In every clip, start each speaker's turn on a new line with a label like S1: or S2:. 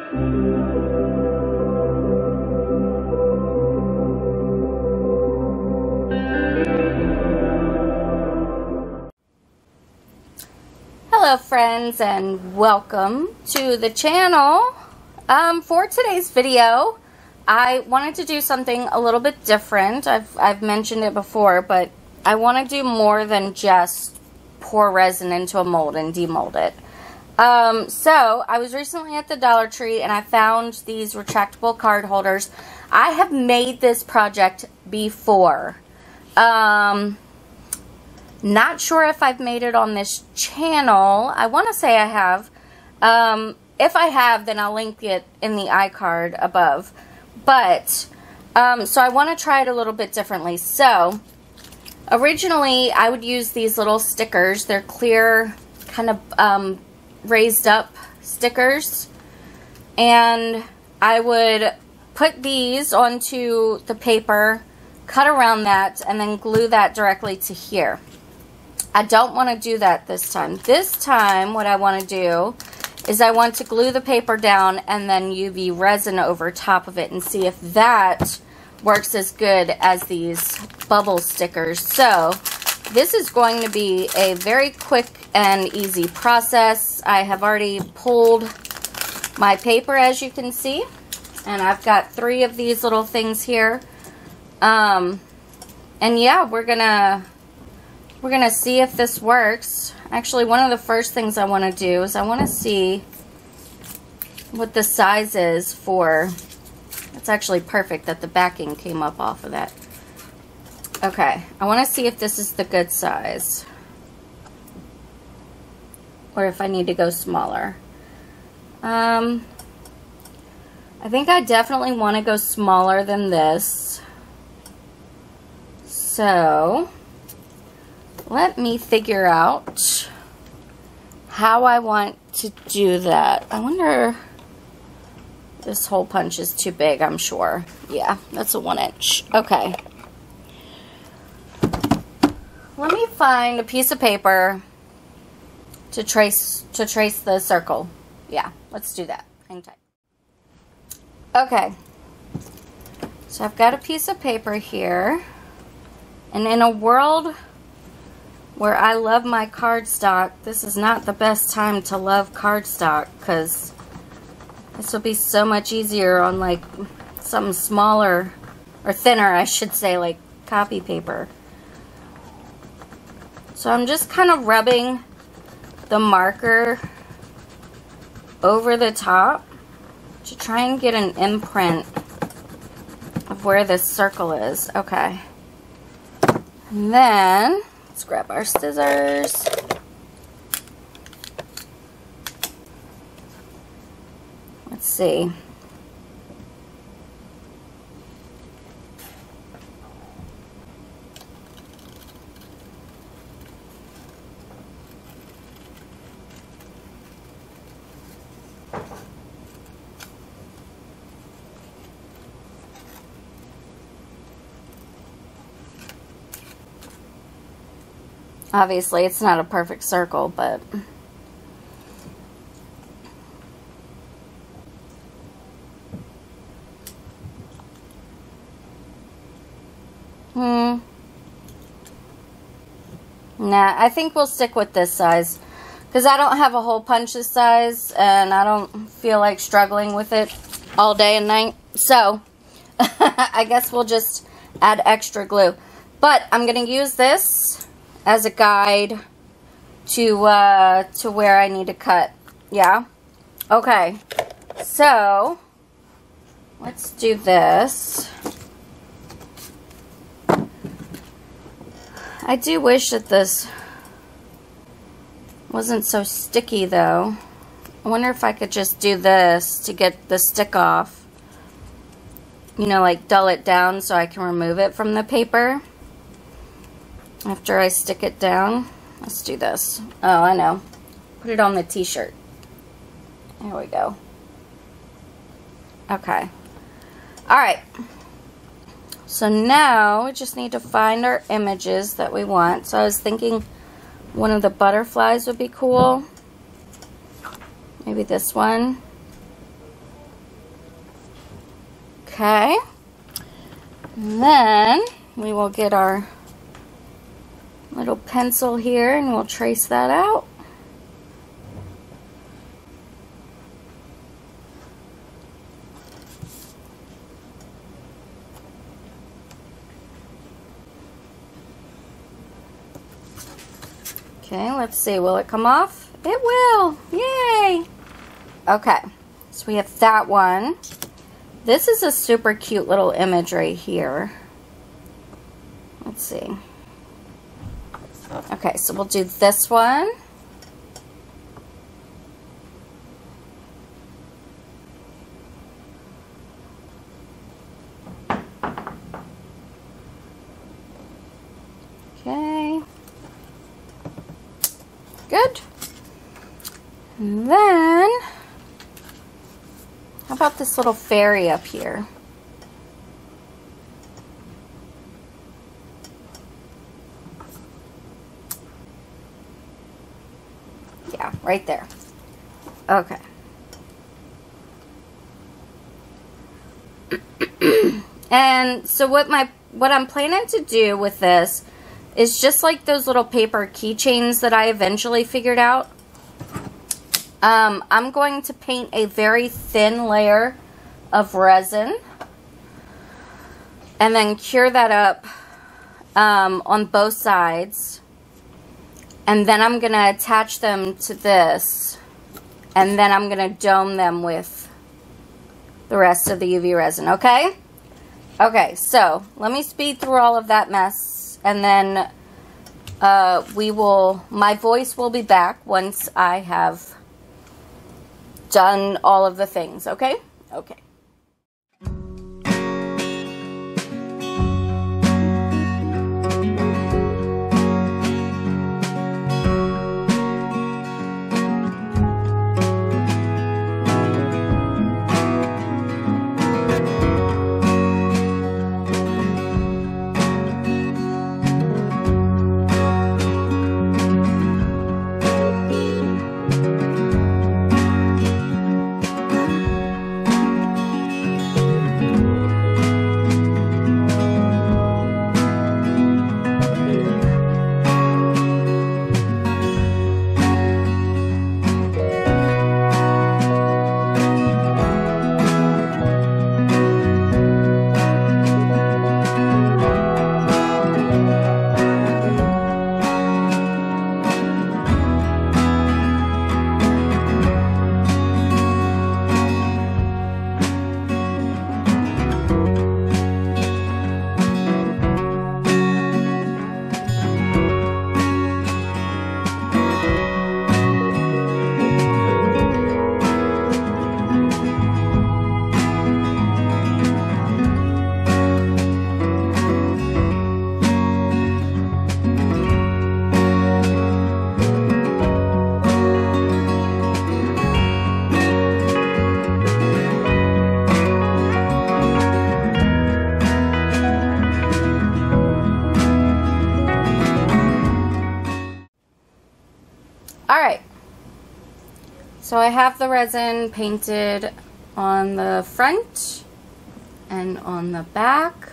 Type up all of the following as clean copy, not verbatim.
S1: Hello friends, and welcome to the channel. For today's video, I wanted to do something a little bit different. I've mentioned it before, but I want to do more than just pour resin into a mold and demold it. So I was recently at the Dollar Tree and I found these retractable card holders. I have made this project before. Not sure if I've made it on this channel. I want to say I have. If I have, then I'll link it in the iCard above. But, so I want to try it a little bit differently. So, originally, I would use these little stickers. They're clear, kind of raised up stickers. And I would put these onto the paper, cut around that, and then glue that directly to here. I don't want to do that this time. This time, what I want to do is I want to glue the paper down and then UV resin over top of it and see if that works as good as these bubble stickers. So, this is going to be a very quick and easy process. I have already pulled my paper, as you can see, and I've got 3 of these little things here. And yeah, we're gonna see if this works. Actually, one of the first things I want to do is I want to see what the size is for... It's actually perfect that the backing came up off of that. Okay, I want to see if this is the good size. Or if I need to go smaller. I think I definitely want to go smaller than this. So... let me figure out how I want to do that. I wonder, this hole punch is too big, I'm sure. Yeah, that's a 1 inch. Okay. Let me find a piece of paper to trace the circle. Yeah, let's do that. Hang tight. Okay. So I've got a piece of paper here. And in a world where I love my cardstock, this is not the best time to love cardstock, because this will be so much easier on like something smaller, or thinner I should say, like copy paper. So I'm just kind of rubbing the marker over the top to try and get an imprint of where this circle is. Okay. And then let's grab our scissors. Let's see. Obviously, it's not a perfect circle, but... Nah, I think we'll stick with this size. Because I don't have a hole punch this size, and I don't feel like struggling with it all day and night. So, I guess we'll just add extra glue. But I'm going to use this as a guide to where I need to cut. Yeah? Okay. So, let's do this. I do wish that this wasn't so sticky, though. I wonder if I could just do this to get the stick off. You know, like dull it down so I can remove it from the paper after I stick it down. Let's do this. Oh, I know. Put it on the t-shirt. There we go. Okay. Alright. So now we just need to find our images that we want. So I was thinking one of the butterflies would be cool. Maybe this one. Okay. And then we will get our little pencil here and we'll trace that out. Okay, let's see, will it come off? It will, yay! Okay, so we have that one. This is a super cute little image right here. Let's see. Okay, so we'll do this one. Okay. Good. And then, how about this little fairy up here? Yeah, right there. Okay. And so what I'm planning to do with this is just like those little paper keychains that I eventually figured out. I'm going to paint a very thin layer of resin and then cure that up on both sides. And then I'm going to attach them to this. And then I'm going to dome them with the rest of the UV resin, okay? Okay, so let me speed through all of that mess. And then my voice will be back once I have done all of the things, okay? Okay. Alright, so I have the resin painted on the front and on the back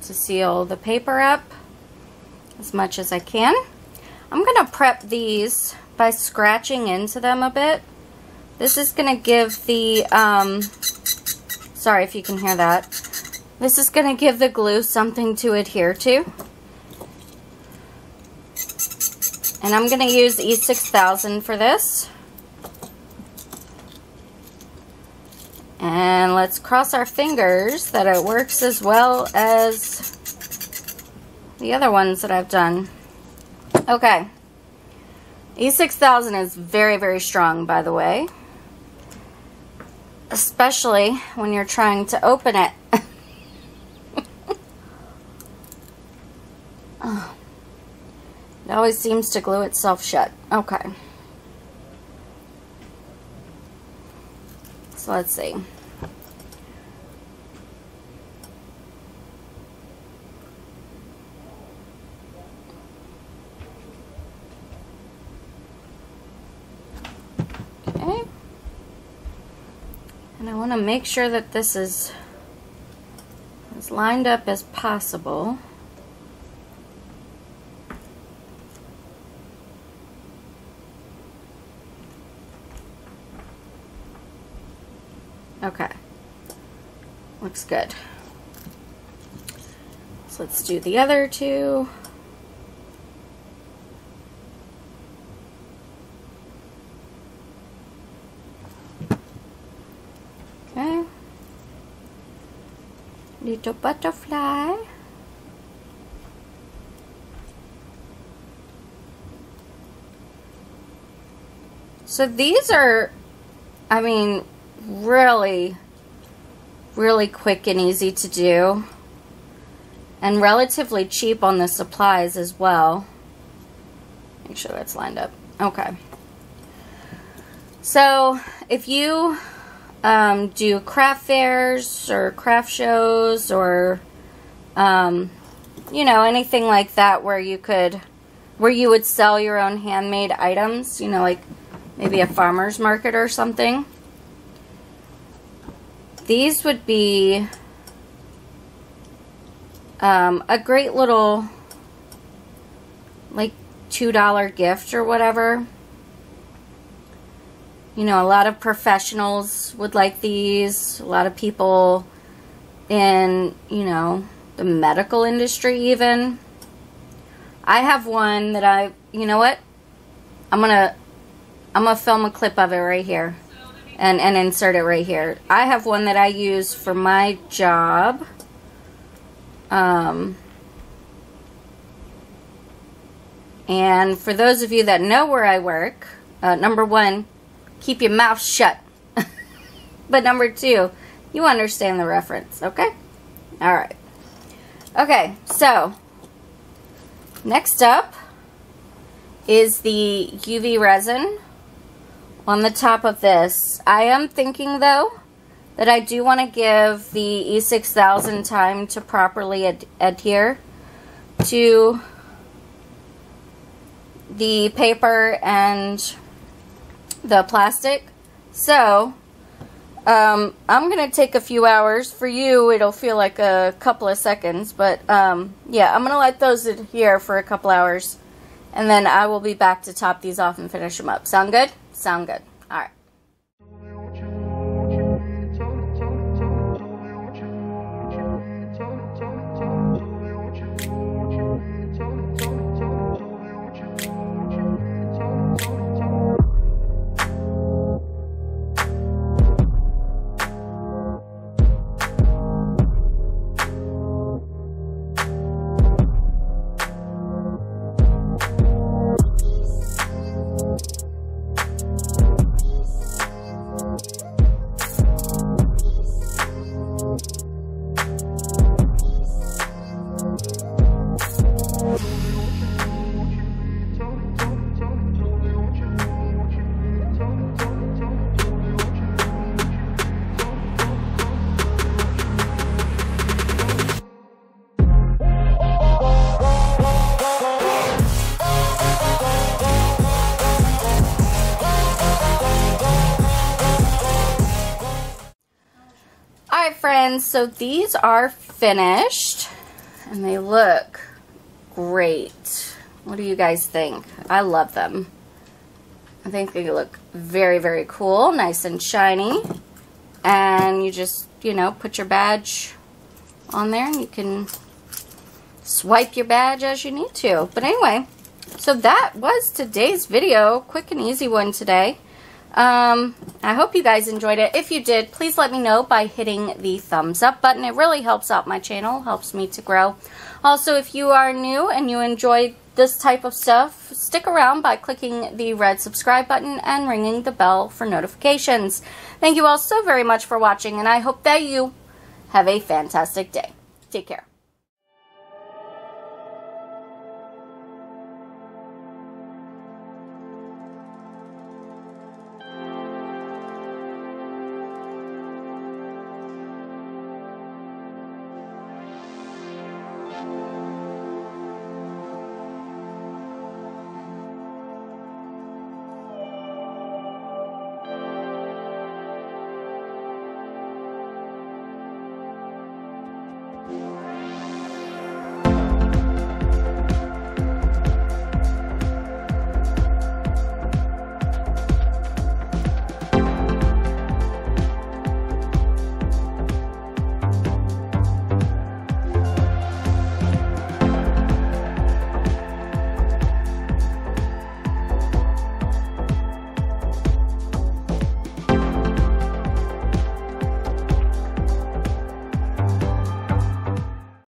S1: to seal the paper up as much as I can. I'm going to prep these by scratching into them a bit. This is going to give the, sorry if you can hear that, this is going to give the glue something to adhere to. And I'm going to use E6000 for this. And let's cross our fingers that it works as well as the other ones that I've done. Okay. E6000 is very, very strong, by the way. Especially when you're trying to open it. Oh. It always seems to glue itself shut. Okay. So let's see. Okay. And I want to make sure that this is as lined up as possible. Okay, looks good. So let's do the other two. Okay, little butterfly. So these are, I mean, really quick and easy to do, and relatively cheap on the supplies as well. Make sure that's lined up. Okay, so if you do craft fairs or craft shows or you know, anything like that where you would sell your own handmade items, you know, like maybe a farmer's market or something, these would be a great little like $2 gift or whatever. You know, a lot of professionals would like these. A lot of people in, you know, the medical industry even. I have one that you know what? I'm gonna film a clip of it right here and insert it right here. I have one that I use for my job. And for those of you that know where I work, number one, keep your mouth shut. But number two, you understand the reference, okay? Alright. Okay, so next up is the UV resin on the top of this. I am thinking though that I do want to give the E6000 time to properly adhere to the paper and the plastic. So I'm gonna take a few hours. For you it'll feel like a couple of seconds, but yeah, I'm gonna let those adhere for a couple hours, and then I will be back to top these off and finish them up. Sound good? Sound good. All right. Friends, so these are finished and they look great. What do you guys think? I love them. I think they look very cool, nice and shiny, and you just, you know, put your badge on there and you can swipe your badge as you need to. But anyway, so that was today's video. Quick and easy one today. I hope you guys enjoyed it. If you did, please let me know by hitting the thumbs up button. It really helps out my channel, helps me to grow. Also, if you are new and you enjoy this type of stuff, stick around by clicking the red subscribe button and ringing the bell for notifications. Thank you all so very much for watching, and I hope that you have a fantastic day. Take care.